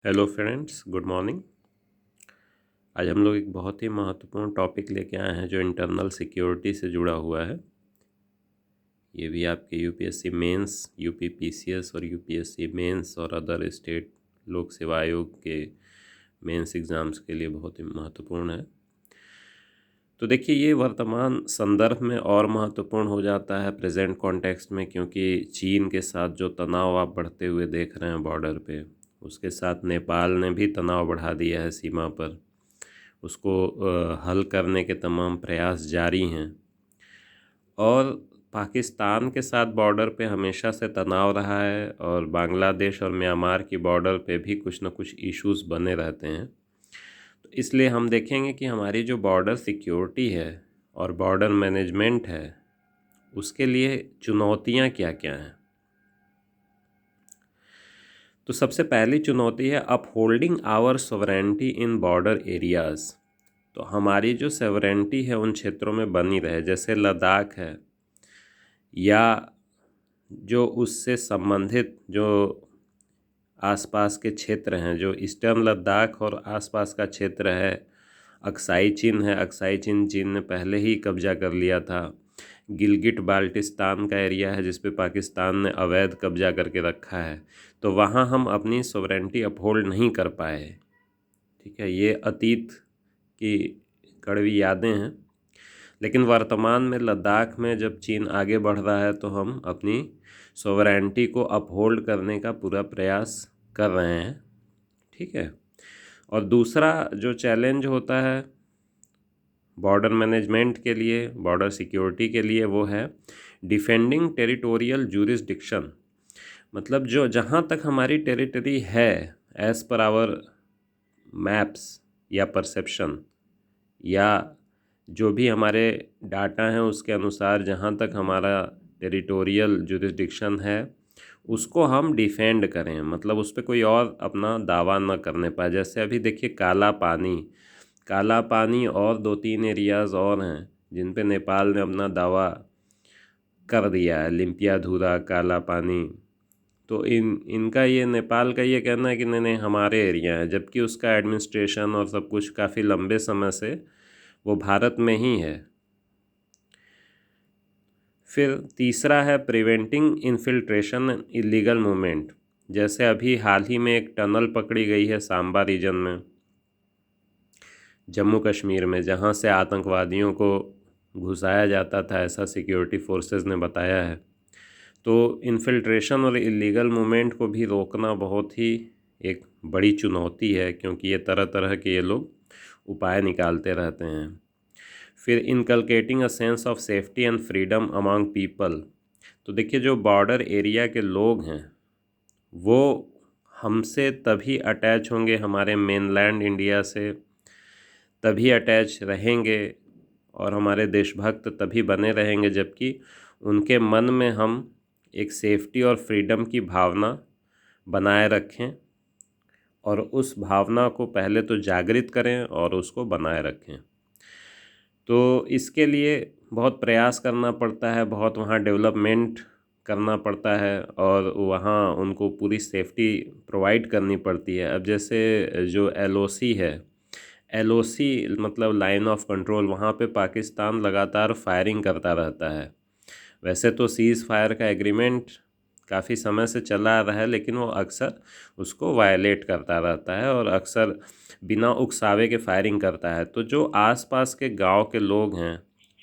Hello friends, good morning. आज हम लोग एक बहुत ही महत्वपूर्ण टॉपिक लेके आए हैं जो इंटरनल सिक्योरिटी से जुड़ा हुआ है। ये भी आपके यूपीएससी मेंस, यूपी पीसीएस और यूपीएससी मेंस और अदर स्टेट लोक सेवा आयोग के मेंस एग्ज़ाम्स के लिए बहुत ही महत्वपूर्ण है। तो देखिए, ये वर्तमान संदर्भ में और महत्वपूर्ण हो जाता है प्रेजेंट कॉन्टेक्स्ट में, क्योंकि चीन के साथ जो तनाव आप बढ़ते हुए देख रहे हैं बॉर्डर पे, उसके साथ नेपाल ने भी तनाव बढ़ा दिया है सीमा पर। उसको हल करने के तमाम प्रयास जारी हैं। और पाकिस्तान के साथ बॉर्डर पे हमेशा से तनाव रहा है, और बांग्लादेश और म्यांमार की बॉर्डर पे भी कुछ न कुछ इश्यूज बने रहते हैं। तो इसलिए हम देखेंगे कि हमारी जो बॉर्डर सिक्योरिटी है और बॉर्डर मैनेजमेंट है, उसके लिए चुनौतियां क्या क्या हैं। तो सबसे पहली चुनौती है upholding our sovereignty in border areas. तो हमारी जो सोवरेनिटी है उन क्षेत्रों में बनी रहे, जैसे लद्दाख है या जो उससे संबंधित जो आसपास के क्षेत्र हैं, जो ईस्टर्न लद्दाख और आसपास का क्षेत्र है। अक्साई चिन है, अक्साई चिन चीन ने पहले ही कब्जा कर लिया था। गिलगिट बाल्टिस्तान का एरिया है जिस पे पाकिस्तान ने अवैध कब्जा करके रखा है। तो वहाँ हम अपनी सोवरेनिटी अपहोल्ड नहीं कर पाए। ठीक है, ये अतीत की कड़वी यादें हैं। लेकिन वर्तमान में लद्दाख में जब चीन आगे बढ़ रहा है तो हम अपनी सोवरेनिटी को अपहोल्ड करने का पूरा प्रयास कर रहे हैं। ठीक है। और दूसरा जो चैलेंज होता है बॉर्डर मैनेजमेंट के लिए, बॉर्डर सिक्योरिटी के लिए, वो है डिफेंडिंग टेरिटोरियल जूरिसडिक्शन। मतलब जो जहाँ तक हमारी टेरिटरी है एज़ पर आवर मैप्स या परसेप्शन, या जो भी हमारे डाटा हैं उसके अनुसार जहाँ तक हमारा टेरिटोरियल जुरिसडिक्शन है, उसको हम डिफेंड करें। मतलब उस पर कोई और अपना दावा न करने पाए। जैसे अभी देखिए काला पानी और दो तीन एरियाज़ और हैं जिन पे नेपाल ने अपना दावा कर दिया है, लिम्पियाधुरा, काला पानी। तो इनका ये नेपाल का ये कहना है कि नहीं नहीं हमारे एरिया है, जबकि उसका एडमिनिस्ट्रेशन और सब कुछ काफ़ी लंबे समय से वो भारत में ही है। फिर तीसरा है प्रिवेंटिंग इन्फिल्ट्रेशन इलीगल मूवमेंट। जैसे अभी हाल ही में एक टनल पकड़ी गई है सांबा रीजन में, जम्मू कश्मीर में, जहां से आतंकवादियों को घुसाया जाता था, ऐसा सिक्योरिटी फोर्सेस ने बताया है। तो इन्फिल्ट्रेशन और इलीगल मूवमेंट को भी रोकना बहुत ही एक बड़ी चुनौती है, क्योंकि ये तरह तरह के ये लोग उपाय निकालते रहते हैं। फिर inculcating a sense of safety and freedom among people. तो देखिए, जो बॉर्डर एरिया के लोग हैं वो हमसे तभी अटैच होंगे, हमारे मेनलैंड इंडिया से तभी अटैच रहेंगे और हमारे देशभक्त तभी बने रहेंगे जबकि उनके मन में हम एक सेफ्टी और फ्रीडम की भावना बनाए रखें, और उस भावना को पहले तो जागृत करें और उसको बनाए रखें। तो इसके लिए बहुत प्रयास करना पड़ता है, बहुत वहाँ डेवलपमेंट करना पड़ता है, और वहाँ उनको पूरी सेफ्टी प्रोवाइड करनी पड़ती है। अब जैसे जो एलओसी है, एलओसी मतलब लाइन ऑफ कंट्रोल, वहाँ पे पाकिस्तान लगातार फायरिंग करता रहता है। वैसे तो सीज़ फायर का एग्रीमेंट काफ़ी समय से चला आ रहा है, लेकिन वो अक्सर उसको वायलेट करता रहता है और अक्सर बिना उकसावे के फायरिंग करता है। तो जो आसपास के गांव के लोग हैं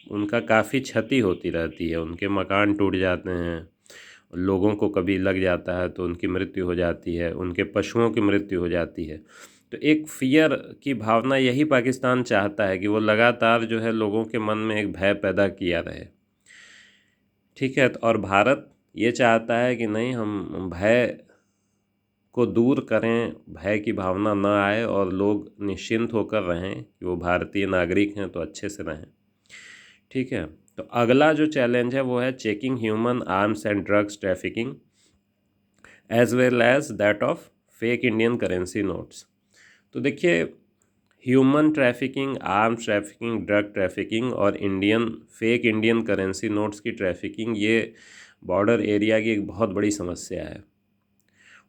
उनका काफ़ी क्षति होती रहती है, उनके मकान टूट जाते हैं, लोगों को कभी लग जाता है तो उनकी मृत्यु हो जाती है, उनके पशुओं की मृत्यु हो जाती है। तो एक फियर की भावना यही पाकिस्तान चाहता है कि वो लगातार जो है लोगों के मन में एक भय पैदा किया रहे। ठीक है। और भारत ये चाहता है कि नहीं, हम भय को दूर करें, भय की भावना न आए और लोग निश्चिंत होकर रहें कि वो भारतीय नागरिक हैं तो अच्छे से रहें। ठीक है। तो अगला जो चैलेंज है वो है checking human arms and drugs trafficking as well as that of fake Indian currency notes. तो देखिए, human trafficking, arms trafficking, drug trafficking और फेक इंडियन करेंसी नोट्स की ट्रैफिकिंग, ये बॉर्डर एरिया की एक बहुत बड़ी समस्या है।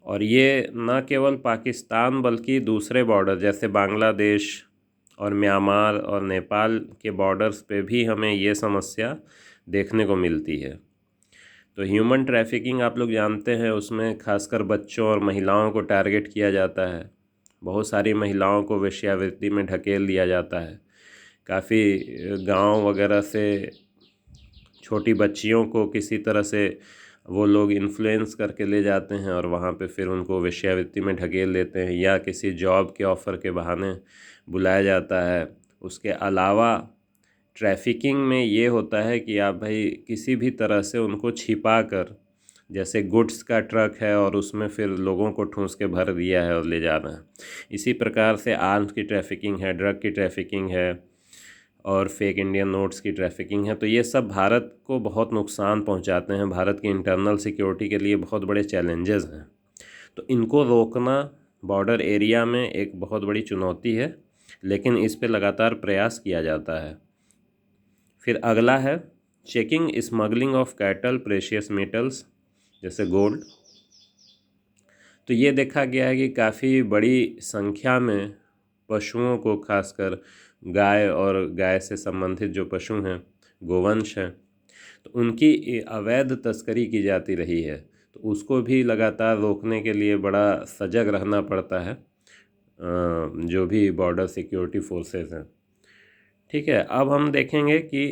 और ये न केवल पाकिस्तान बल्कि दूसरे बॉर्डर जैसे बांग्लादेश और म्यांमार और नेपाल के बॉर्डर्स पे भी हमें ये समस्या देखने को मिलती है। तो ह्यूमन ट्रैफिकिंग आप लोग जानते हैं, उसमें खासकर बच्चों और महिलाओं को टारगेट किया जाता है। बहुत सारी महिलाओं को वेश्यावृत्ति में ढकेल दिया जाता है। काफ़ी गांव वगैरह से छोटी बच्चियों को किसी तरह से वो लोग इन्फ्लुएंस करके ले जाते हैं और वहाँ पे फिर उनको वेश्यावृत्ति में ढकेल देते हैं, या किसी जॉब के ऑफ़र के बहाने बुलाया जाता है। उसके अलावा ट्रैफिकिंग में ये होता है कि आप भाई किसी भी तरह से उनको छिपा कर, जैसे गुड्स का ट्रक है और उसमें फिर लोगों को ठूंस के भर दिया है और ले जा रहे हैं, इसी प्रकार से आर्म्स की ट्रैफिकिंग है, ड्रग की ट्रैफिकिंग है और फेक इंडियन नोट्स की ट्रैफिकिंग है। तो ये सब भारत को बहुत नुकसान पहुंचाते हैं, भारत की इंटरनल सिक्योरिटी के लिए बहुत बड़े चैलेंजेस हैं। तो इनको रोकना बॉर्डर एरिया में एक बहुत बड़ी चुनौती है, लेकिन इस पे लगातार प्रयास किया जाता है। फिर अगला है checking smuggling of cattle precious metals जैसे गोल्ड। तो ये देखा गया है कि काफ़ी बड़ी संख्या में पशुओं को, खासकर गाय और गाय से संबंधित जो पशु हैं, गोवंश हैं, तो उनकी अवैध तस्करी की जाती रही है। तो उसको भी लगातार रोकने के लिए बड़ा सजग रहना पड़ता है जो भी बॉर्डर सिक्योरिटी फोर्सेस हैं। ठीक है, अब हम देखेंगे कि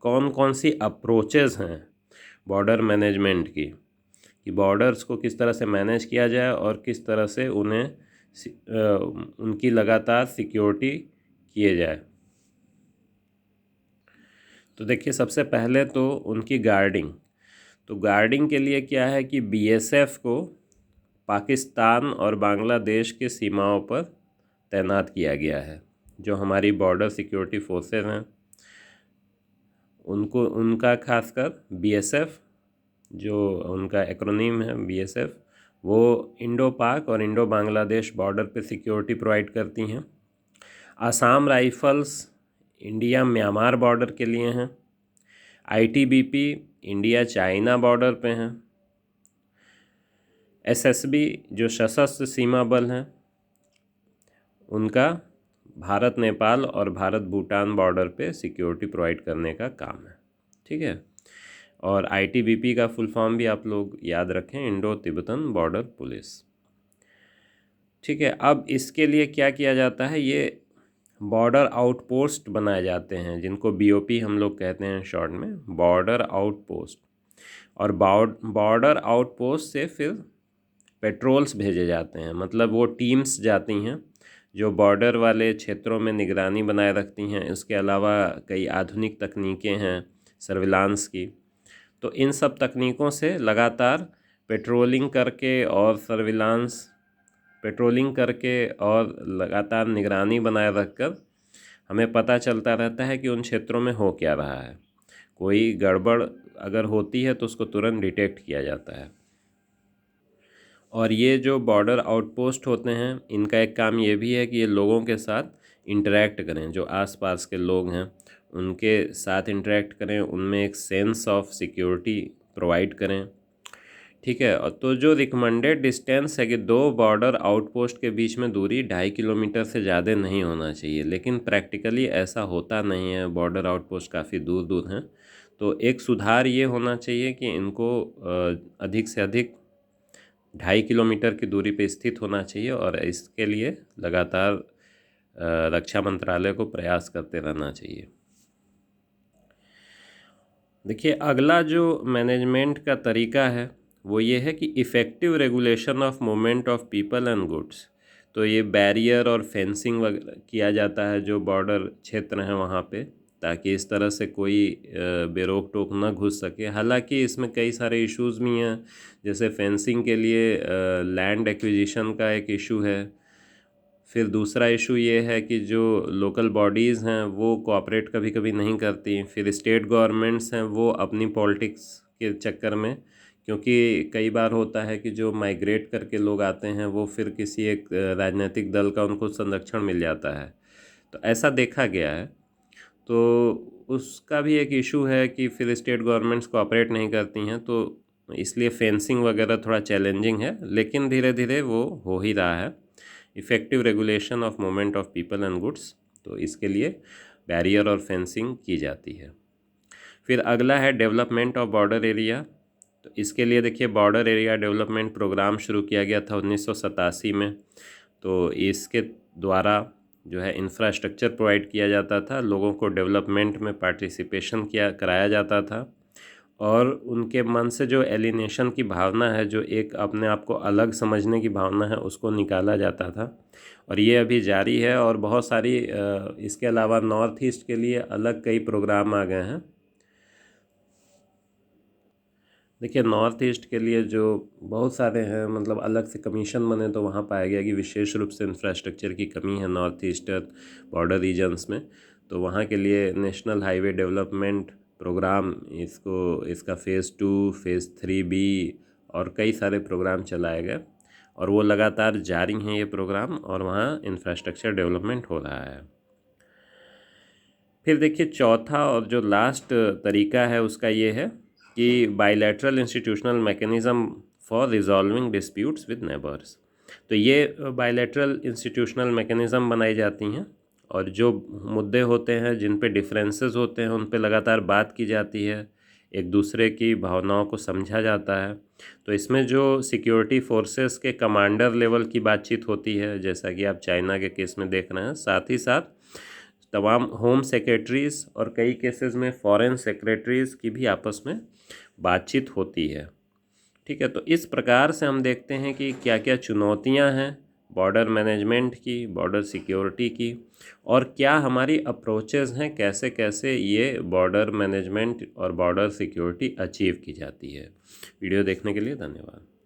कौन कौन सी अप्रोचेस हैं बॉर्डर मैनेजमेंट की, कि बॉर्डर्स को किस तरह से मैनेज किया जाए और किस तरह से उन्हें उनकी लगातार सिक्योरिटी किए जाए। तो देखिए, सबसे पहले तो उनकी गार्डिंग। तो गार्डिंग के लिए क्या है कि बीएसएफ को पाकिस्तान और बांग्लादेश के सीमाओं पर तैनात किया गया है। जो हमारी बॉर्डर सिक्योरिटी फोर्सेस हैं उनको, उनका खासकर बीएसएफ, जो उनका एक्रोनीम है बीएसएफ, वो इंडो पाक और इंडो बांग्लादेश बॉर्डर पे सिक्योरिटी प्रोवाइड करती हैं। Assam rifles India Myanmar border के लिए हैं। आईटीबीपी इंडिया चाइना बॉर्डर पे हैं। एसएसबी जो सशस्त्र सीमा बल हैं उनका भारत नेपाल और भारत भूटान बॉर्डर पे सिक्योरिटी प्रोवाइड करने का काम है। ठीक है, और आईटीबीपी का फुल फॉर्म भी आप लोग याद रखें, इंडो तिब्बतन बॉर्डर पुलिस। ठीक है, अब इसके लिए क्या किया जाता है, ये बॉर्डर आउटपोस्ट बनाए जाते हैं जिनको बीओपी हम लोग कहते हैं शॉर्ट में, बॉर्डर आउटपोस्ट। और बॉर्डर आउटपोस्ट से फिर पेट्रोल्स भेजे जाते हैं, मतलब वो टीम्स जाती हैं जो बॉर्डर वाले क्षेत्रों में निगरानी बनाए रखती हैं। इसके अलावा कई आधुनिक तकनीकें हैं सर्विलांस की। तो इन सब तकनीकों से लगातार पेट्रोलिंग करके और लगातार निगरानी बनाए रखकर हमें पता चलता रहता है कि उन क्षेत्रों में हो क्या रहा है। कोई गड़बड़ अगर होती है तो उसको तुरंत डिटेक्ट किया जाता है। और ये जो बॉर्डर आउटपोस्ट होते हैं, इनका एक काम ये भी है कि ये लोगों के साथ इंटरेक्ट करें, जो आसपास के लोग हैं उनके साथ इंटरेक्ट करें, उनमें एक सेंस ऑफ सिक्योरिटी प्रोवाइड करें। ठीक है, और तो जो रिकमेंडेड डिस्टेंस है कि 2 बॉर्डर आउटपोस्ट के बीच में दूरी 2.5 किलोमीटर से ज़्यादा नहीं होना चाहिए, लेकिन प्रैक्टिकली ऐसा होता नहीं है, बॉर्डर आउटपोस्ट काफ़ी दूर दूर हैं। तो एक सुधार ये होना चाहिए कि इनको अधिक से अधिक 2.5 किलोमीटर की दूरी पे स्थित होना चाहिए, और इसके लिए लगातार रक्षा मंत्रालय को प्रयास करते रहना चाहिए। देखिए, अगला जो मैनेजमेंट का तरीका है वो ये है कि effective regulation of movement of people and goods. तो ये बैरियर और फेंसिंग वगैरह किया जाता है जो बॉर्डर क्षेत्र हैं वहाँ पे, ताकि इस तरह से कोई बेरोक टोक ना घुस सके। हालांकि इसमें कई सारे इश्यूज़ भी हैं, जैसे फेंसिंग के लिए लैंड एक्विजिशन का एक इशू है। फिर दूसरा इशू ये है कि जो लोकल बॉडीज़ हैं वो कोऑपरेट कभी कभी नहीं करती। फिर स्टेट गवर्नमेंट्स हैं वो अपनी पॉलिटिक्स के चक्कर में, क्योंकि कई बार होता है कि जो माइग्रेट करके लोग आते हैं वो फिर किसी एक राजनीतिक दल का उनको संरक्षण मिल जाता है, तो ऐसा देखा गया है। तो उसका भी एक इशू है कि फिर स्टेट गवर्नमेंट्स कोऑपरेट नहीं करती हैं, तो इसलिए फेंसिंग वगैरह थोड़ा चैलेंजिंग है, लेकिन धीरे धीरे वो हो ही रहा है। Effective regulation of movement of people and goods, तो इसके लिए बैरियर और फेंसिंग की जाती है। फिर अगला है डेवलपमेंट ऑफ बॉर्डर एरिया। तो इसके लिए देखिए बॉर्डर एरिया डेवलपमेंट प्रोग्राम शुरू किया गया था 1987 में। तो इसके द्वारा जो है इंफ्रास्ट्रक्चर प्रोवाइड किया जाता था, लोगों को डेवलपमेंट में पार्टिसिपेशन कराया जाता था, और उनके मन से जो एलिनेशन की भावना है, जो एक अपने आप को अलग समझने की भावना है, उसको निकाला जाता था। और ये अभी जारी है, और बहुत सारी इसके अलावा नॉर्थ ईस्ट के लिए अलग कई प्रोग्राम आ गए हैं। देखिए नॉर्थ ईस्ट के लिए जो बहुत सारे हैं, मतलब अलग से कमीशन बने, तो वहाँ पाया गया कि विशेष रूप से इंफ्रास्ट्रक्चर की कमी है नॉर्थ ईस्टर्न बॉर्डर रीजन्स में। तो वहाँ के लिए नेशनल हाईवे डेवलपमेंट प्रोग्राम, इसका फ़ेज़ 2, फ़ेज़ 3B और कई सारे प्रोग्राम चलाए गए, और वो लगातार जारी हैं ये प्रोग्राम, और वहाँ इंफ्रास्ट्रक्चर डेवलपमेंट हो रहा है। फिर देखिए चौथा और जो लास्ट तरीका है उसका ये है कि bilateral institutional mechanism for resolving disputes with neighbours. तो ये बायलैटरल इंस्टीट्यूशनल मैकेनिज़्म बनाई जाती हैं, और जो मुद्दे होते हैं जिन पे डिफरेंसेस होते हैं उन पे लगातार बात की जाती है, एक दूसरे की भावनाओं को समझा जाता है। तो इसमें जो सिक्योरिटी फोर्सेस के कमांडर लेवल की बातचीत होती है, जैसा कि आप चाइना के केस में देख रहे हैं, साथ ही साथ तमाम होम सेक्रेटरीज़ और कई केसेस में फॉरेन सेक्रेटरीज़ की भी आपस में बातचीत होती है। ठीक है, तो इस प्रकार से हम देखते हैं कि क्या क्या चुनौतियां हैं बॉर्डर मैनेजमेंट की, बॉर्डर सिक्योरिटी की, और क्या हमारी अप्रोचेस हैं, कैसे कैसे ये बॉर्डर मैनेजमेंट और बॉर्डर सिक्योरिटी अचीव की जाती है। वीडियो देखने के लिए धन्यवाद।